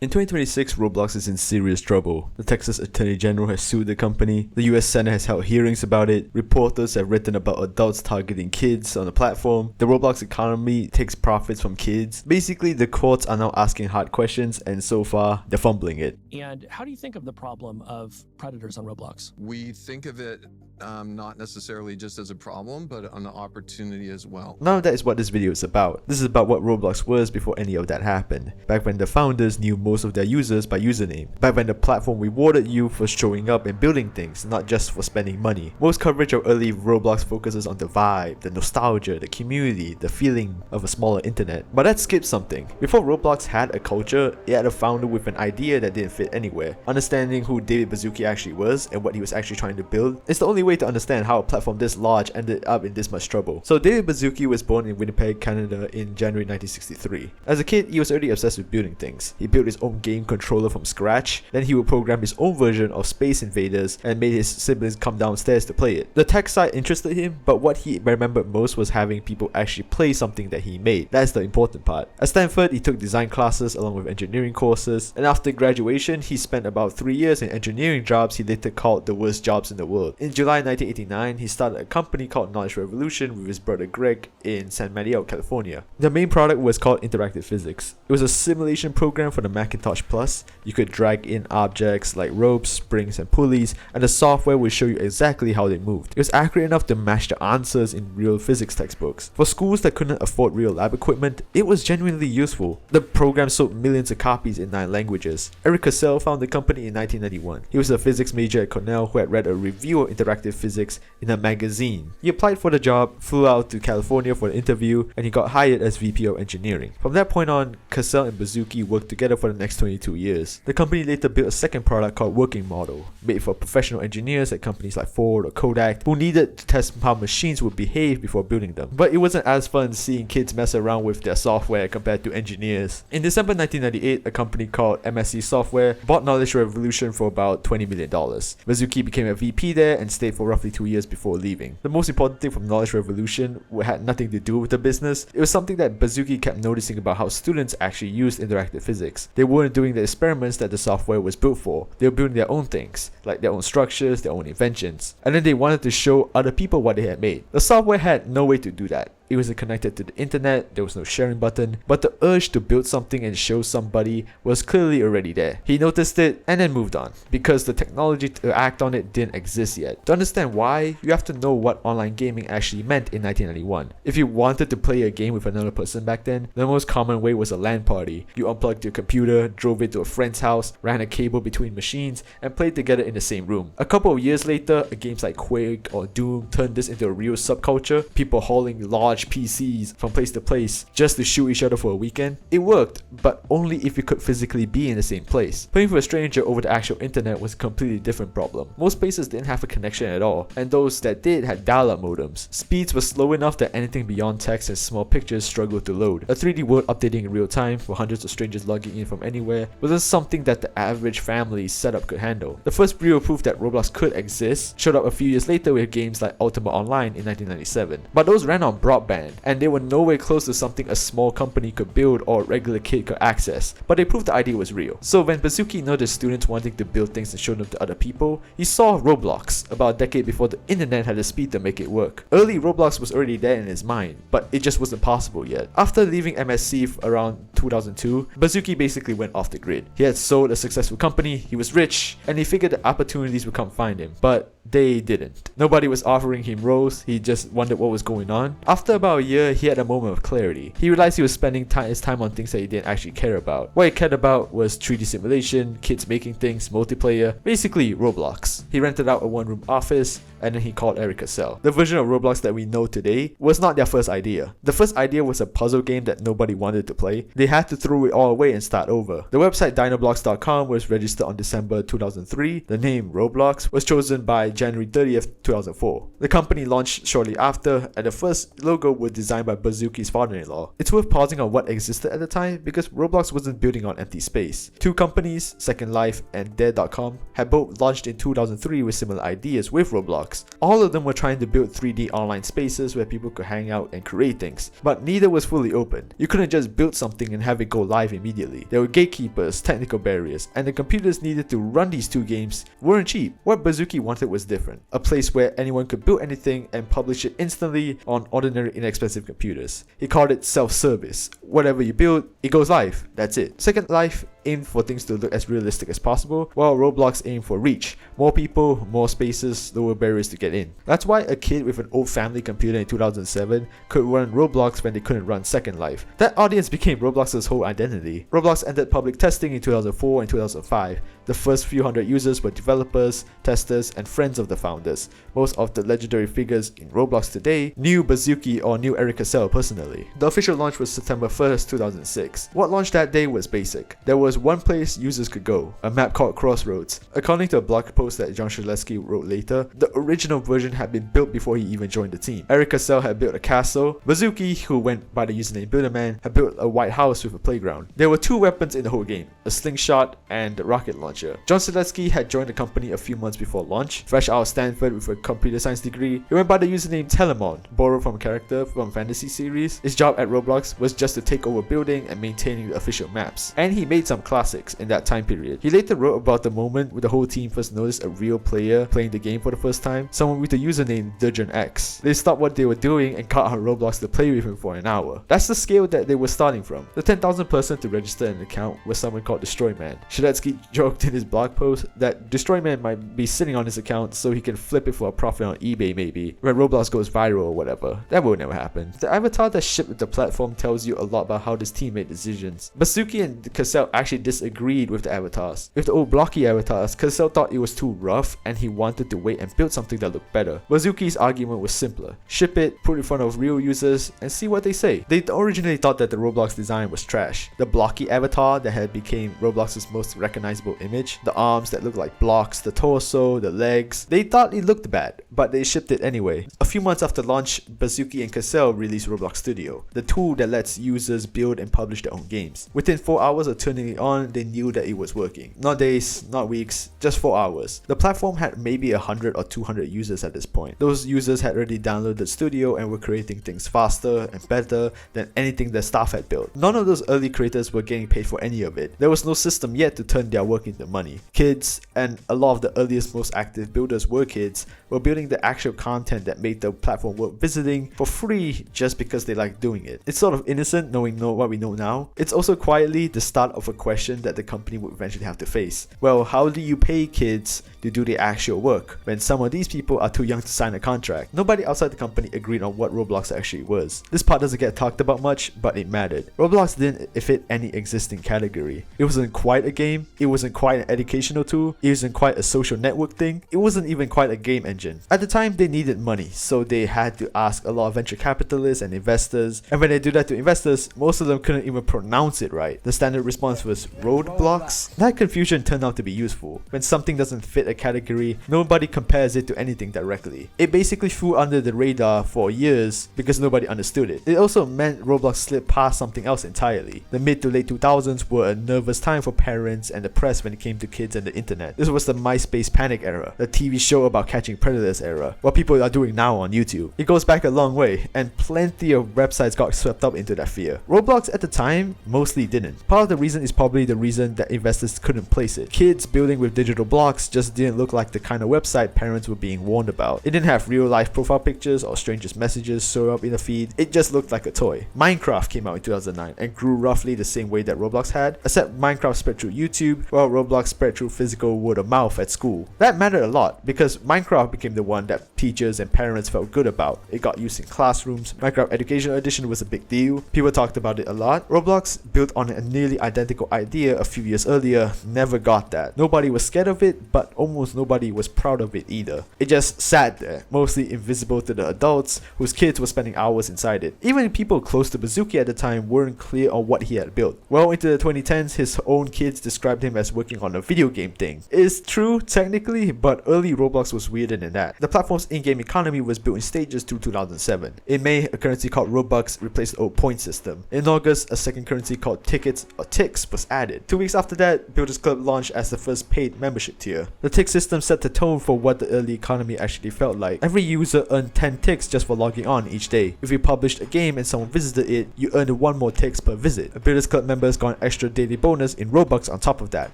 In 2026, Roblox is in serious trouble. The Texas Attorney General has sued the company, the US Senate has held hearings about it, reporters have written about adults targeting kids on the platform, the Roblox economy takes profits from kids. Basically, the courts are now asking hard questions, and so far, they're fumbling it. And how do you think of the problem of predators on Roblox? We think of it not necessarily just as a problem, but an opportunity as well. None of that is what this video is about. This is about what Roblox was before any of that happened. Back when the founders knew most of their users by username. Back when the platform rewarded you for showing up and building things, not just for spending money. Most coverage of early Roblox focuses on the vibe, the nostalgia, the community, the feeling of a smaller internet. But that skips something. Before Roblox had a culture, it had a founder with an idea that didn't fit anywhere. Understanding who David Baszucki actually was and what he was actually trying to build is the only way to understand how a platform this large ended up in this much trouble. So David Baszucki was born in Winnipeg, Canada in January 1963. As a kid, he was already obsessed with building things. He built his own game controller from scratch, then he would program his own version of Space Invaders and made his siblings come downstairs to play it. The tech side interested him, but what he remembered most was having people actually play something that he made. That's the important part. At Stanford, he took design classes along with engineering courses, and after graduation, he spent about 3 years in engineering jobs he later called the worst jobs in the world. In July 1989, he started a company called Knowledge Revolution with his brother Greg in San Mateo, California. The main product was called Interactive Physics. It was a simulation program for the Macintosh Plus. You could drag in objects like ropes, springs, and pulleys, and the software would show you exactly how they moved. It was accurate enough to match the answers in real physics textbooks. For schools that couldn't afford real lab equipment, it was genuinely useful. The program sold millions of copies in 9 languages. Erik Cassel founded the company in 1991. He was a physics major at Cornell who had read a review of interactive physics in a magazine. He applied for the job, flew out to California for the interview, and he got hired as VP of Engineering. From that point on, Cassel and Baszucki worked together for the next 22 years. The company later built a second product called Working Model, made for professional engineers at companies like Ford or Kodak who needed to test how machines would behave before building them. But it wasn't as fun seeing kids mess around with their software compared to engineers. In December 1998, a company called MSC Software bought Knowledge Revolution for about $20 million. Baszucki became a VP there and stayed for roughly 2 years before leaving. The most important thing from Knowledge Revolution had nothing to do with the business. It was something that Baszucki kept noticing about how students actually used interactive physics. They weren't doing the experiments that the software was built for. They were building their own things, like their own structures, their own inventions. And then they wanted to show other people what they had made. The software had no way to do that. It wasn't connected to the internet, there was no sharing button, but the urge to build something and show somebody was clearly already there. He noticed it and then moved on, because the technology to act on it didn't exist yet. To understand why, you have to know what online gaming actually meant in 1991. If you wanted to play a game with another person back then, the most common way was a LAN party. You unplugged your computer, drove it to a friend's house, ran a cable between machines, and played together in the same room. A couple of years later, games like Quake or Doom turned this into a real subculture, people hauling large PCs from place to place just to shoot each other for a weekend. It worked, but only if you could physically be in the same place. Playing with a stranger over the actual internet was a completely different problem. Most places didn't have a connection at all, and those that did had dial-up modems. Speeds were slow enough that anything beyond text and small pictures struggled to load. A 3D world updating in real time for hundreds of strangers logging in from anywhere wasn't something that the average family's setup could handle. The first real proof that Roblox could exist showed up a few years later with games like Ultima Online in 1997. But those ran on broadband, and they were nowhere close to something a small company could build or a regular kid could access, but they proved the idea was real. So when Baszucki noticed students wanting to build things and show them to other people, he saw Roblox, about a decade before the internet had the speed to make it work. Early Roblox was already there in his mind, but it just wasn't possible yet. After leaving MSC around 2002, Baszucki basically went off the grid. He had sold a successful company, he was rich, and he figured that opportunities would come find him, but they didn't. Nobody was offering him roles, he just wondered what was going on. After about a year, he had a moment of clarity. He realized he was spending his time on things that he didn't actually care about. What he cared about was 3D simulation, kids making things, multiplayer, basically Roblox. He rented out a one-room office, and then he called Erik Cassel. The version of Roblox that we know today was not their first idea. The first idea was a puzzle game that nobody wanted to play. They had to throw it all away and start over. The website dinoblocks.com was registered on December 2003. The name Roblox was chosen by January 30th, 2004. The company launched shortly after, and the first logo was designed by Baszucki's father-in-law. It's worth pausing on what existed at the time because Roblox wasn't building on empty space. Two companies, Second Life and Dare.com, had both launched in 2003 with similar ideas with Roblox. Roblox. All of them were trying to build 3D online spaces where people could hang out and create things, but neither was fully open. You couldn't just build something and have it go live immediately. There were gatekeepers, technical barriers, and the computers needed to run these two games weren't cheap. What Baszucki wanted was different, a place where anyone could build anything and publish it instantly on ordinary inexpensive computers. He called it self-service. Whatever you build, it goes live. That's it. Second Life aimed for things to look as realistic as possible, while Roblox aimed for reach. More people, more spaces, lower barriers to get in. That's why a kid with an old family computer in 2007 could run Roblox when they couldn't run Second Life. That audience became Roblox's whole identity. Roblox entered public testing in 2004 and 2005. The first few hundred users were developers, testers, and friends of the founders. Most of the legendary figures in Roblox today knew Baszucki or knew Erik Cassel personally. The official launch was September 1st, 2006. What launched that day was basic. There was one place users could go, a map called Crossroads. According to a blog post that John Strzelecki wrote later, the original version had been built before he even joined the team. Erik Cassel had built a castle. Baszucki, who went by the username Builderman, had built a white house with a playground. There were two weapons in the whole game, a slingshot and a rocket launcher. John Strzelecki had joined the company a few months before launch. Fresh out of Stanford with a computer science degree, he went by the username Telemon, borrowed from a character from a fantasy series. His job at Roblox was just to take over building and maintaining the official maps. And he made some classics in that time period. He later wrote about the moment when the whole team first noticed a real player playing the game for the first time, someone with the username DurgeonX. They stopped what they were doing and got on Roblox to play with him for an hour. That's the scale that they were starting from. The 10,000 person to register an account was someone called Destroyman. Strzelecki joked in his blog post that Destroyman might be sitting on his account so he can flip it for a profit on eBay maybe, when Roblox goes viral or whatever. That will never happen. The avatar that shipped with the platform tells you a lot about how this team made decisions. Baszucki and Cassel actually disagreed with the avatars. With the old blocky avatars, Cassel thought it was too rough and he wanted to wait and build something that looked better. Baszucki's argument was simpler. Ship it, put it in front of real users, and see what they say. They originally thought that the Roblox design was trash. The blocky avatar that had became Roblox's most recognizable image, the arms that looked like blocks, the torso, the legs, they thought it looked bad, but they shipped it anyway. A few months after launch, Baszucki and Cassel released Roblox Studio, the tool that lets users build and publish their own games. Within 4 hours of turning it on, they knew that it was working. Not days, not weeks, just 4 hours. The platform had maybe 100 or 200 users at this point. Those users had already downloaded Studio and were creating things faster and better than anything their staff had built. None of those early creators were getting paid for any of it. There was no system yet to turn their work into money. Kids, and a lot of the earliest most active builders were kids, were building the actual content that made the platform worth visiting for free just because they liked doing it. It's sort of innocent knowing what we know now. It's also quietly the start of a question that the company would eventually have to face. Well, how do you pay kids to do the actual work when some of these people are too young to sign a contract? Nobody outside the company agreed on what Roblox actually was. This part doesn't get talked about much, but it mattered. Roblox didn't fit any existing category. It wasn't quite a game, it wasn't quite an educational tool, it wasn't quite a social network thing, it wasn't even quite a game engine. At the time, they needed money, so they had to ask a lot of venture capitalists and investors, and when they do that to investors, most of them couldn't even pronounce it right. The standard response was Roadblocks. That confusion turned out to be useful. When something doesn't fit a category, nobody compares it to anything directly. It basically flew under the radar for years because nobody understood it. It also meant Roblox slipped past something else entirely. The mid to late 2000s were a nervous time for parents and the press when it came to kids and the internet. This was the MySpace panic era, the TV show about catching predators era, what people are doing now on YouTube. It goes back a long way, and plenty of websites got swept up into that fear. Roblox at the time mostly didn't. Part of the reason is probably the reason that investors couldn't place it. Kids building with digital blocks just didn't look like the kind of website parents were being warned about. It didn't have real life profile pictures or strangers' messages show up in the feed. It just looked like a toy. Minecraft came out in 2009 and grew roughly the same way that Roblox had, except Minecraft spread through YouTube while Roblox spread through physical word of mouth at school. That mattered a lot because Minecraft became the one that teachers and parents felt good about. It got used in classrooms. Minecraft Educational Edition was a big deal. People talked about it a lot. Roblox, built on a nearly identical idea a few years earlier, never got that. Nobody was scared of it, but almost nobody was proud of it either. It just sat there, mostly invisible to the adults whose kids were spending hours inside it. Even people close to Baszucki at the time weren't clear on what he had built. Well into the 2010s, his own kids described him as working on a video game thing. It's true technically, but early Roblox was weirder than that. The platform's in-game economy was built in stages through 2007. In May, a currency called Robux replaced the old point system. In August, a second currency called Tickets or Tix was added. 2 weeks after that, Builders Club launched as the first paid membership tier. The Tix system set the tone for what the early economy actually felt like. Every user earned 10 Tix just for logging on each day. If you published a game and someone visited it, you earned 1 more Tix per visit. Builders Club members got an extra daily bonus in Robux on top of that.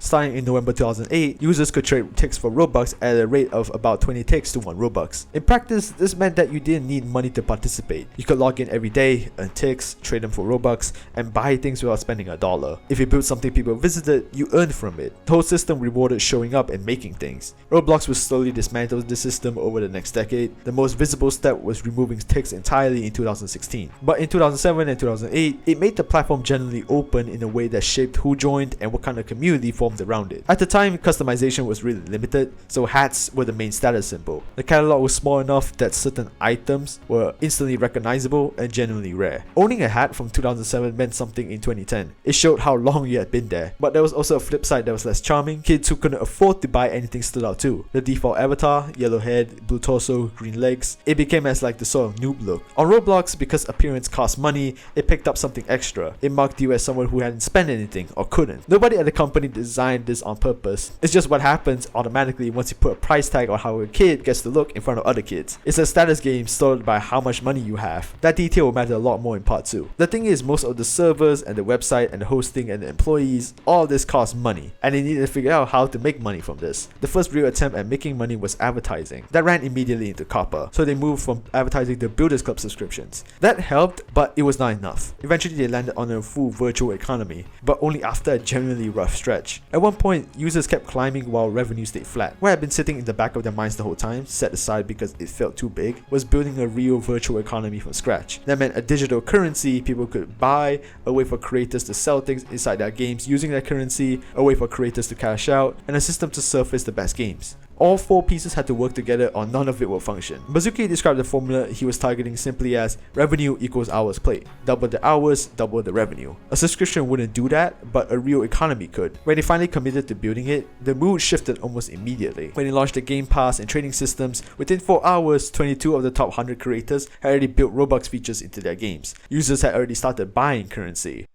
Starting in November 2008, users could trade Tix for Robux at a rate of about 20 Tix to 1 Robux. In practice, this meant that you didn't need money to participate. You could log in every day, earn Tix, trade them for Robux, and buy things without spending a dollar. If you built something people visited, you earned from it. The whole system rewarded showing up and making things. Roblox would slowly dismantle the system over the next decade. The most visible step was removing Tix entirely in 2016. But in 2007 and 2008, it made the platform generally open in a way that shaped who joined and what kind of community formed around it. At the time, customization was really limited, so hats were the main status symbol. The catalog was small enough that certain items were instantly recognizable and genuinely rare. Owning a hat from 2007 meant something in 2010. It showed how long you had been there. But there was also a flip side that was less charming. Kids who couldn't afford to buy anything stood out too. The default avatar, yellow head, blue torso, green legs, it became as like the sort of noob look. On Roblox, because appearance cost money, it picked up something extra. It marked you as someone who hadn't spent anything or couldn't. Nobody at the company designed this on purpose. It's just what happens automatically once you put a price tag on how a kid gets to look in front of other kids. It's a status game sorted by how much money you have. That detail will matter a lot more in part 2. The thing is, most of the servers and the website and the hosting and the employees, all of this costs money, and they needed to figure out how to make money from this. The first real attempt at making money was advertising. That ran immediately into copper, so they moved from advertising to Builders Club subscriptions. That helped, but it was not enough. Eventually they landed on a full virtual economy, but only after a genuinely rough stretch. At one point, users kept climbing while revenue stayed flat. What had been sitting in the back of their minds the whole time, set aside because it felt too big, was building a real virtual economy from scratch. That meant a digital currency people could buy, a way for creators to sell things inside their games using that currency, a way for creators to cash out, and a system to surface the best games. All 4 pieces had to work together or none of it will function. Baszucki described the formula he was targeting simply as revenue equals hours played. Double the hours, double the revenue. A subscription wouldn't do that, but a real economy could. When they finally committed to building it, the mood shifted almost immediately. When they launched the Game Pass and trading systems, within 4 hours, 22 of the top 100 creators had already built Robux features into their games. Users had already started buying currency.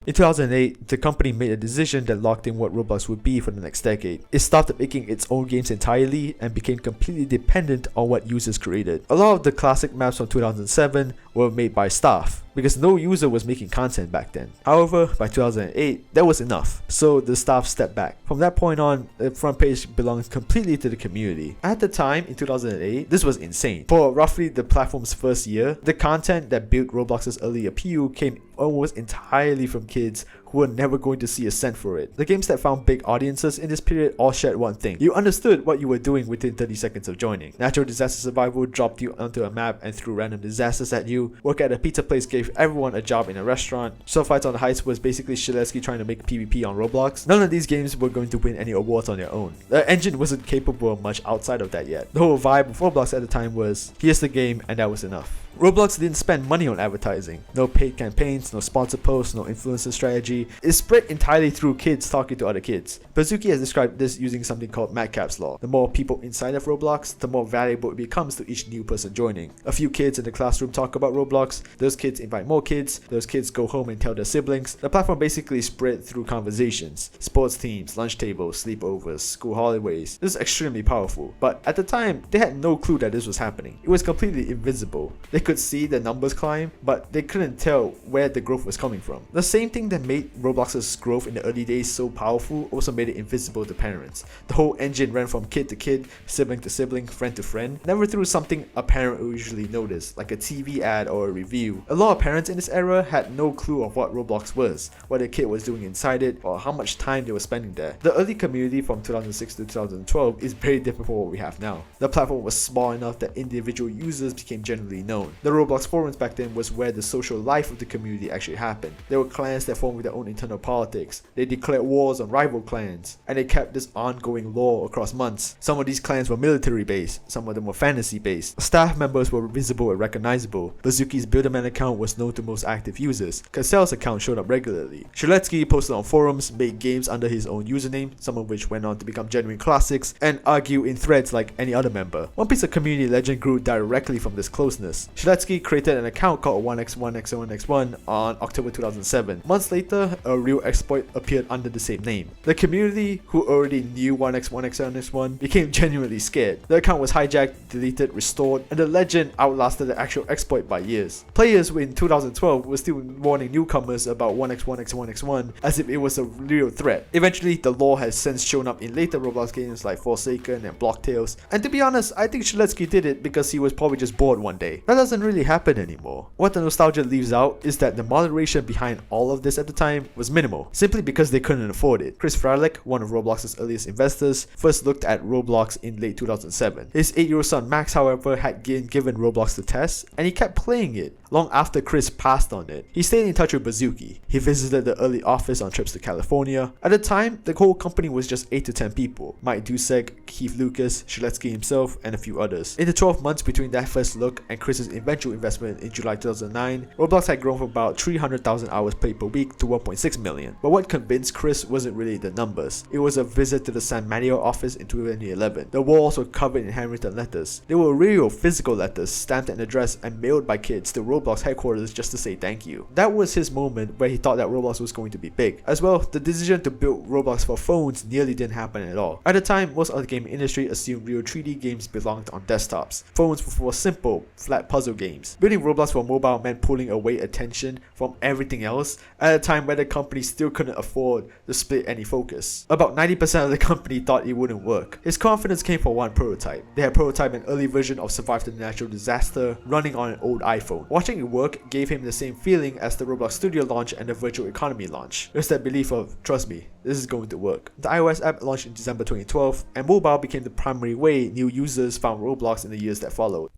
In 2008, the company made a decision that locked in what Roblox would be for the next decade. It started making its own games entirely and became completely dependent on what users created. A lot of the classic maps from 2007 were made by staff, because no user was making content back then. However, by 2008, that was enough, so the staff stepped back. From that point on, the front page belonged completely to the community. At the time, in 2008, this was insane. For roughly the platform's first year, the content that built Roblox's early appeal came almost entirely from kids who were never going to see a cent for it. The games that found big audiences in this period all shared one thing. You understood what you were doing within 30 seconds of joining. Natural disaster survival dropped you onto a map and threw random disasters at you. Work at a pizza place gave everyone a job in a restaurant. Sword Fights on the Heights was basically Shilesky trying to make PvP on Roblox. None of these games were going to win any awards on their own. The engine wasn't capable of much outside of that yet. The whole vibe of Roblox at the time was, here's the game and that was enough. Roblox didn't spend money on advertising. No paid campaigns, no sponsor posts, no influencer strategy. It's spread entirely through kids talking to other kids. Baszucki has described this using something called Madcap's Law. The more people inside of Roblox, the more valuable it becomes to each new person joining. A few kids in the classroom talk about Roblox, those kids invite more kids, those kids go home and tell their siblings. The platform basically spread through conversations, sports teams, lunch tables, sleepovers, school holidays. This is extremely powerful, but at the time, they had no clue that this was happening. It was completely invisible. They could see the numbers climb, but they couldn't tell where the growth was coming from. The same thing that made Roblox's growth in the early days so powerful also made it invisible to parents. The whole engine ran from kid to kid, sibling to sibling, friend to friend, never through something a parent would usually notice, like a TV ad or a review. A lot of parents in this era had no clue of what Roblox was, what their kid was doing inside it, or how much time they were spending there. The early community from 2006 to 2012 is very different from what we have now. The platform was small enough that individual users became generally known. known. The Roblox forums back then was where the social life of the community actually happened. There were clans that formed with their own internal politics. They declared wars on rival clans, and they kept this ongoing law across months. Some of these clans were military based, some of them were fantasy based. Staff members were visible and recognizable. Baszucki's Builderman account was known to most active users. Cassel's account showed up regularly. Strzelecki posted on forums, made games under his own username, some of which went on to become genuine classics, and argue in threads like any other member. One piece of community legend grew directly from this closeness. Strzelecki created an account called 1x1x1x1 on October 2007. Months later, a real exploit appeared under the same name. The community, who already knew 1x1x1x1, became genuinely scared. The account was hijacked, deleted, restored, and the legend outlasted the actual exploit by years. Players in 2012 were still warning newcomers about 1x1x1x1 as if it was a real threat. Eventually, the law has since shown up in later Roblox games like Forsaken and Block Tales, and to be honest, I think Strzelecki did it because he was probably just bored one day. That doesn't really happen anymore. What the nostalgia leaves out is that the moderation behind all of this at the time was minimal, simply because they couldn't afford it. Chris Fralick, one of Roblox's earliest investors, first looked at Roblox in late 2007. His 8-year-old son Max, however, had given Roblox the test, and he kept playing it long after Chris passed on it. He stayed in touch with Baszucki. He visited the early office on trips to California. At the time, the whole company was just 8 to 10 people. Mike Dusek, Keith Lucas, Strzelecki himself, and a few others. In the 12 months between that first look and Chris's eventual investment in July 2009, Roblox had grown from about 300,000 hours played per week to 1.6 million. But what convinced Chris wasn't really the numbers. It was a visit to the San Mateo office in 2011. The walls were covered in handwritten letters. They were real physical letters stamped and addressed and mailed by kids to Roblox headquarters just to say thank you. That was his moment where he thought that Roblox was going to be big. As well, the decision to build Roblox for phones nearly didn't happen at all. At the time, most of the gaming industry assumed real 3D games belonged on desktops. Phones were for simple, flat puzzle games. Building Roblox for mobile meant pulling away attention from everything else at a time where the company still couldn't afford to split any focus. About 90% of the company thought it wouldn't work. His confidence came from one prototype. They had prototyped an early version of Survive the Natural Disaster running on an old iPhone. Watching it work gave him the same feeling as the Roblox Studio launch and the Virtual Economy launch. There's that belief of, trust me, this is going to work. The iOS app launched in December 2012, and mobile became the primary way new users found Roblox in the years that followed.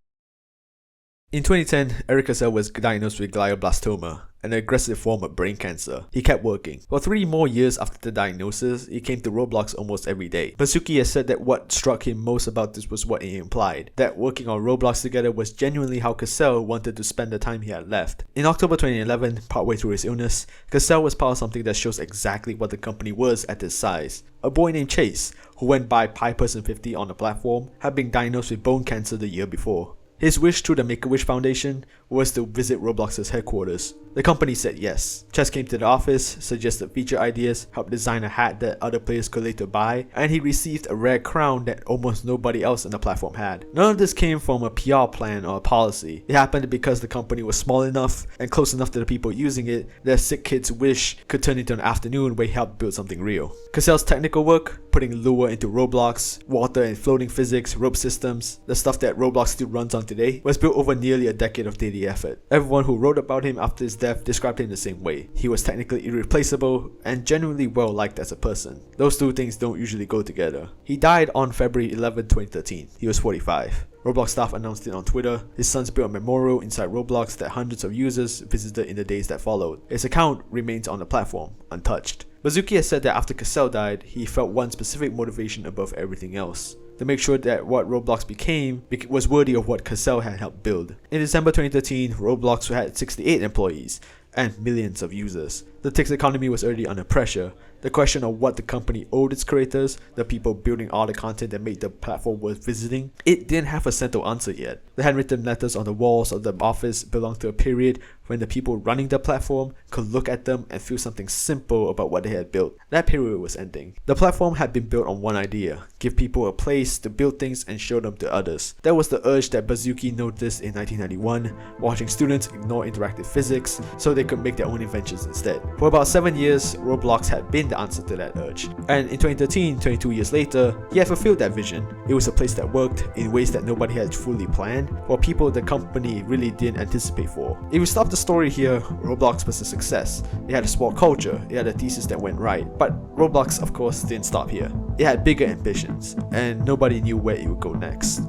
In 2010, Erik Cassel was diagnosed with glioblastoma, an aggressive form of brain cancer. He kept working. For 3 more years after the diagnosis, he came to Roblox almost every day. Baszucki has said that what struck him most about this was what it implied, that working on Roblox together was genuinely how Cassel wanted to spend the time he had left. In October 2011, partway through his illness, Cassel was part of something that shows exactly what the company was at this size. A boy named Chase, who went by PiePerson50 on the platform, had been diagnosed with bone cancer the year before. His wish through the Make-A-Wish Foundation was to visit Roblox's headquarters. The company said yes. Chess came to the office, suggested feature ideas, helped design a hat that other players could later buy, and he received a rare crown that almost nobody else on the platform had. None of this came from a PR plan or a policy. It happened because the company was small enough and close enough to the people using it that sick kid's wish could turn into an afternoon where he helped build something real. Cassel's technical work, putting lure into Roblox, water and floating physics, rope systems, the stuff that Roblox still runs on today, was built over nearly a decade of daily effort. Everyone who wrote about him after his death described him the same way. He was technically irreplaceable and genuinely well liked as a person. Those two things don't usually go together. He died on February 11, 2013. He was 45. Roblox staff announced it on Twitter. His sons built a memorial inside Roblox that hundreds of users visited in the days that followed. His account remains on the platform, untouched. Baszucki has said that after Cassel died, he felt one specific motivation above everything else: to make sure that what Roblox became was worthy of what Cassel had helped build. In December 2013, Roblox had 68 employees and millions of users. The Tix economy was already under pressure. The question of what the company owed its creators, the people building all the content that made the platform worth visiting, it didn't have a central answer yet. The handwritten letters on the walls of the office belonged to a period when the people running the platform could look at them and feel something simple about what they had built. That period was ending. The platform had been built on one idea: give people a place to build things and show them to others. That was the urge that Baszucki noticed in 1991, watching students ignore interactive physics so they could make their own inventions instead. For about 7 years, Roblox had been the answer to that urge. And in 2013, 22 years later, he had fulfilled that vision. It was a place that worked in ways that nobody had fully planned, for people the company really didn't anticipate for. If we stop the story here, Roblox was a success. It had a sport culture, it had a thesis that went right. But Roblox, of course, didn't stop here. It had bigger ambitions, and nobody knew where it would go next.